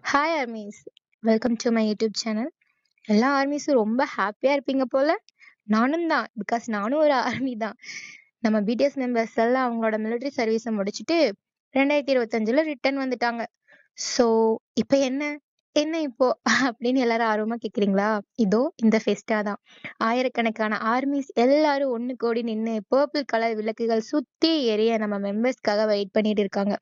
Hi armies, welcome to my YouTube channel. எல்லா ஆர்மீஸும் ரொம்ப ஹாப்பியாக இருப்பீங்க போல. நானும் தான், பிகாஸ் நானும் ஒரு ஆர்மி தான். நம்ம பிடிஎஸ் மெம்பர்ஸ் எல்லாம் அவங்களோட மிலிட்ரி சர்வீஸை முடிச்சுட்டு 2025 ரிட்டர்ன் வந்துட்டாங்க. ஸோ இப்போ என்ன என்ன இப்போ அப்படின்னு எல்லாரும் ஆர்வமாக கேட்குறீங்களா? இதோ இந்த ஃபெஸ்டா தான். ஆயிரக்கணக்கான ஆர்மிஸ் எல்லாரும் ஒன்று கூடி நின்று பர்பிள் கலர் விளக்குகள் சுற்றி எரிய நம்ம மெம்பர்ஸ்க்காக வெயிட் பண்ணிட்டு இருக்காங்க.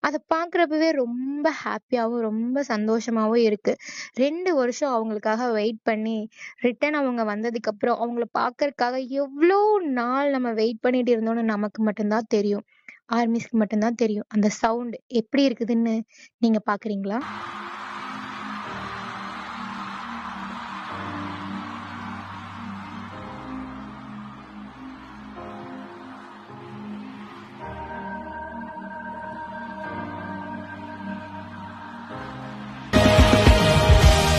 அத பார்க்குறப்பவே ரொம்ப ஹாப்பியாவும், ரொம்ப சந்தோஷமாவும் இருக்கு. 2 வருஷம் அவங்களுக்காக வெயிட் பண்ணி, ரிட்டர்ன் அவங்க வந்ததுக்கப்புறம், அவங்கள பார்க்கறக்காக எவ்ளோ நாள் நம்ம வெயிட் பண்ணிட்டு இருந்தோம்னு நமக்கு மட்டும் தான் தெரியும். ஆர்மிஸ்க்கு மட்டும் தான் தெரியும். அந்த சவுண்ட் எப்படி இருக்குதுன்னு நீங்க பார்க்குறீங்களா?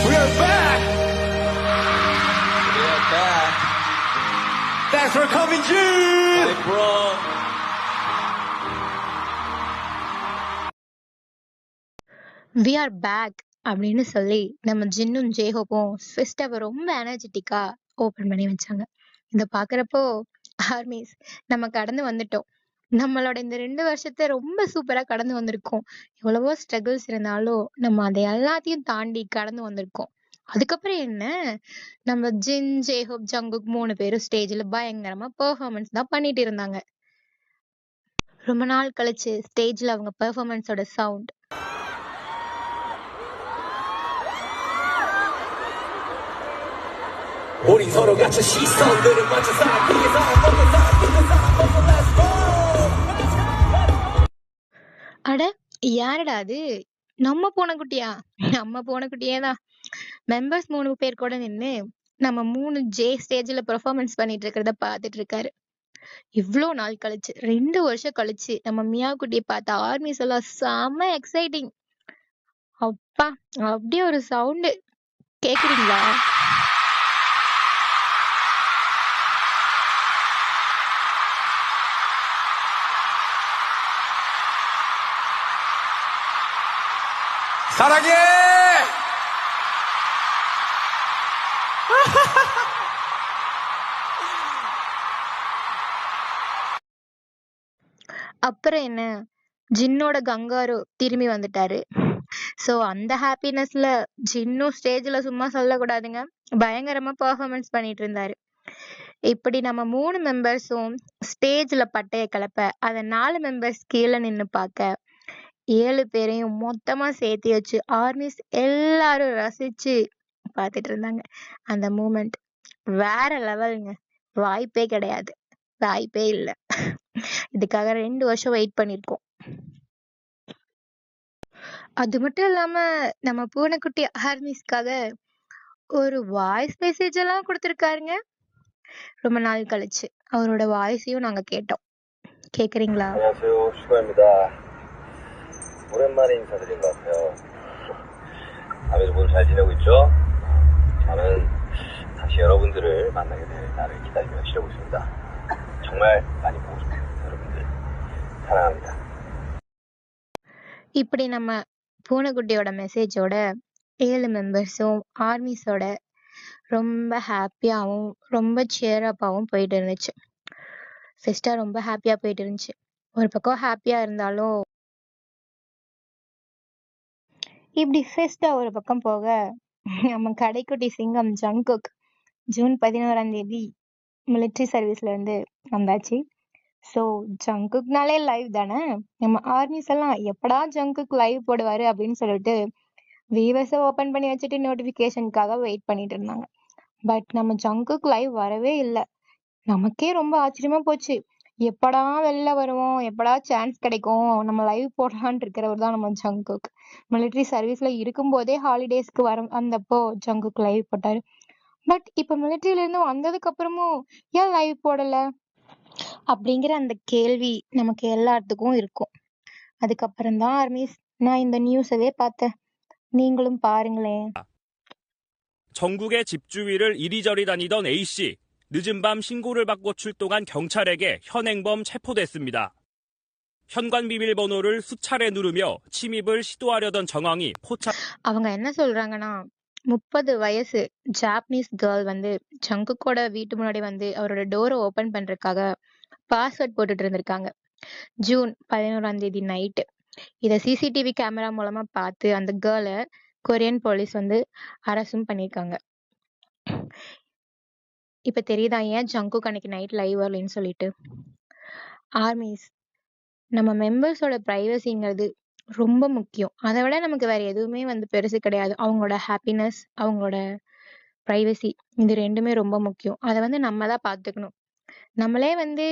We are back! We are back. Thanks for coming, June! Hey, bro. We are back அப்படின்னு சொல்லி நம்ம ஜின்னும் ஜேஹோப்பும் ஃபெஸ்டாவை ரொம்ப எனர்ஜெட்டிக்கா ஓபன் பண்ணி வச்சாங்க. இதை பார்க்குறப்போ ஆர்மிஸ் நம்ம கடந்து வந்துட்டோம். நம்மளோட இந்த 2 வருஷத்தை ரொம்ப சூப்பரா கடந்து வந்திருக்கோம். எவ்வளவோ ஸ்ட்ரகிள்ஸ் இருந்தாலும் நம்ம அதை எல்லாத்தையும் தாண்டி கடந்து வந்திருக்கோம். அதுக்கப்புறம் என்ன, நம்ம ஜின், ஜேஹோப், ஜங்குக் 3 பேரும் ஸ்டேஜ்ல பயங்கரமா பெர்ஃபார்மன்ஸ் தான் பண்ணிட்டு இருந்தாங்க. ரொம்ப நாள் கழிச்சு ஸ்டேஜ்ல அவங்க பெர்ஃபார்மன்ஸோட சவுண்ட் 우리 서로 같이 시선들을 맞춰 사람 뒤에 사람 먹고 사람 뒤에 사람 먹고 let's go! அட, யாருடா அது? நம்ம பூனைக்குட்டியா? நம்ம பூனைக்குட்டியே தான். மெம்பர்ஸ் 3 பேர் கூட நின்னு நம்ம 3 ஜே ஸ்டேஜ்ல பெர்ஃபார்மன்ஸ் பண்ணிட்டு இருக்கிறத பார்த்துட்டு இருக்காரு. இவ்ளோ நாள் கழிச்சு, 2 வருஷம் கழிச்சு நம்ம மியா குட்டியை பார்த்த ஆர்மிஸ் எல்லாம் செம எக்ஸைட்டிங். அப்பா, அப்படியே ஒரு சவுண்டு கேக்குறீங்களா? 사랑해! அப்புறம் என்ன, ஜின்னோட கங்காரு திரும்பி வந்துட்டாரு. ஸோ அந்த ஹாப்பினஸ்ல ஜின்னும் ஸ்டேஜ்ல சும்மா சொல்லக்கூடாதுங்க, பயங்கரமா பெர்ஃபார்மன்ஸ் பண்ணிட்டு இருந்தாரு. இப்படி நம்ம 3 மெம்பர்ஸும் ஸ்டேஜ்ல பட்டைய கிளப்ப, அதை 4 மெம்பர்ஸ் கீழே நின்னு பார்க்க, 7 பேரையும் மொத்தமா சேர்த்து வச்சு ஆர்மிஸ் எல்லாரும் ரசிச்சு பார்த்துட்டு இருந்தாங்க. அந்த மூமெண்ட் வேற லெவலுங்க. வாய்ப்பே கிடையாது, வாய்ப்பே இல்லை. இதுக்காக 2 வருஷம் வெயிட் பண்ணிருக்கோம். அது மட்டும் இல்லாம நம்ம பூனைக்குட்டி ஆர்மிஸ்க்காக ஒரு வாய்ஸ் மெசேஜ் எல்லாம் கொடுத்துருக்காருங்க. ரொம்ப நாள் கழிச்சு அவரோட வாய்ஸையும் நாங்க கேட்டோம். கேக்குறீங்களா? 안녕하세요, 슈가입니다. 오랜만에 인사드린 것 같아요. 아베도 모두 잘 지내고 있죠? 저는 다시 여러분들을 만나게 될 날을 기다리며 쉬고 있습니다. 정말 많이 보고 싶어요, 여러분들. 사랑합니다. இப்படி நம்ம பூனைக்குட்டியோட மெசேஜோட 7 மெம்பர்ஸும் ஆர்மிஸோட ரொம்ப ஹாப்பியாகவும் ரொம்ப சேரப்பாகவும் போயிட்டு இருந்துச்சு. ஃபெஸ்டா ரொம்ப ஹாப்பியா போயிட்டு இருந்துச்சு. ஒரு பக்கம் ஹாப்பியா இருந்தாலும் இப்படி ஃபெஸ்டா ஒரு பக்கம் போக, நம்ம Kadaikutty Singam Jungkook June 11 military சர்வீஸ்ல இருந்து வந்தாச்சு. ஸோ ஜங்குக்னாலே லைவ் தானே. நம்ம ஆர்மிஸ் எல்லாம் எப்படா ஜங்குக் லைவ் போடுவாரு அப்படின்னு சொல்லிட்டு வீவர்ஸை ஓப்பன் பண்ணி வச்சுட்டு நோட்டிஃபிகேஷனுக்காக வெயிட் பண்ணிட்டு இருந்தாங்க. பட் நம்ம ஜங்குக் லைவ் வரவே இல்லை. நமக்கே ரொம்ப ஆச்சரியமா போச்சு. எப்படா வெளில வருவோம், எப்படா சான்ஸ் கிடைக்கும், நம்ம லைவ் போடலான்னு இருக்கிறவர் தான் நம்ம ஜங்குக். மிலிட்ரி சர்வீஸ்ல இருக்கும்போதே ஹாலிடேஸ்க்கு வந்தப்போ ஜங்குக் லைவ் போட்டாரு. பட் இப்ப மிலிட்ரியில இருந்து வந்ததுக்கு அப்புறமும் ஏன் லைவ் போடல அப்படிங்கிற அந்த கேள்வி நமக்கு எல்லாத்துக்கும் இருக்கும். அதுக்கப்புறம் தான் ஆர்மிஸ் நான் இந்த நியூஸவே பார்த்தேன். நீங்களும் பாருங்களேன். 전국의 집주위를 이리저리 다니던 A씨. 늦은 밤 신고를 받고 출동한 경찰에게 현행범 체포됐습니다. 현관 비밀번호를 수차례 누르며 침입을 시도하려던 정황이 포착. அவங்க என்ன சொல்றாங்கன்னா 30 வயசு ஜாப்பனீஸ் கேர்ள் வந்து ஜங்குக்கோட வீட்டு முன்னாடி வந்து அவரோட டோரை ஓபன் பண்றதுக்காக பாஸ்வேர்ட் போட்டுட்டு இருந்திருக்காங்க. ஜூன் 11ஆம் தேதி நைட்டு இதை சிசிடிவி கேமரா மூலமா பார்த்து அந்த கேர்ளை கொரியன் போலீஸ் வந்து அரசும் பண்ணியிருக்காங்க. இப்ப தெரியுதா ஏன் ஜங்குக் அன்னைக்கு நைட் லைவ் வரலன்னு சொல்லிட்டு. ஆர்மிஸ், நம்ம மெம்பர்ஸோட ப்ரைவசிங்கிறது ரொம்ப முக்கியம். அதை விட நமக்கு வேற எதுவுமே வந்து பெருசு கிடையாது. அவங்களோட ஹாப்பினஸ், அவங்களோட ப்ரைவசி, இது ரெண்டுமே ரொம்ப முக்கியம். அதை வந்து நம்ம தான் பார்த்துக்கணும். நம்மளே வந்து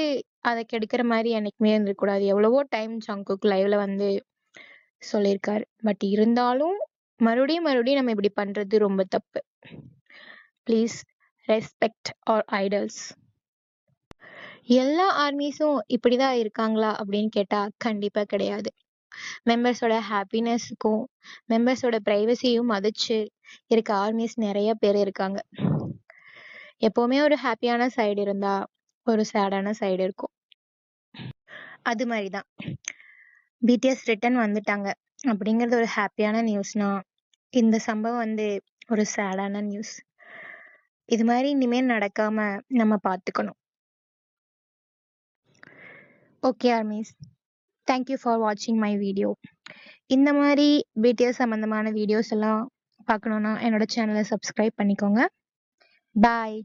அதை கெடுக்கிற மாதிரி என்னைக்குமே இருந்துக்கூடாது. எவ்வளவோ டைம் ஜங்குக் லைவ்ல வந்து சொல்லியிருக்காரு. பட் இருந்தாலும் மறுபடியும் நம்ம இப்படி பண்றது ரொம்ப தப்பு. Please respect our idols. எல்லா ஆர்மிஸும் இப்படிதான் இருக்காங்களா அப்படின்னு கேட்டா கண்டிப்பா கிடையாது. மெம்பர்ஸோட ஹாப்பினஸ்க்கும் மெம்பர்ஸோட ப்ரைவசியும் மதிச்சு இருக்க ஆர்மிஸ் நிறைய பேர் இருக்காங்க. எப்பவுமே ஒரு ஹாப்பியான சைடு இருந்தா ஒரு சேடான சைடு இருக்கும். அது மாதிரிதான் பிடிஎஸ் ரிட்டர்ன் வந்துட்டாங்க அப்படிங்கிறது ஒரு ஹாப்பியான நியூஸ்னா, இந்த சம்பவம் வந்து ஒரு சேடான நியூஸ். இது மாதிரி இனிமேல் நடக்காம நம்ம பார்த்துக்கணும். ஓகே ஆர்மிஸ், தேங்க்யூ ஃபார் வாட்சிங் மை வீடியோ. இந்த மாதிரி பிடிஎஸ் சம்பந்தமான வீடியோஸ் எல்லாம் பார்க்கணுன்னா என்னோட சேனலை சப்ஸ்கிரைப் பண்ணிக்கோங்க. பாய்.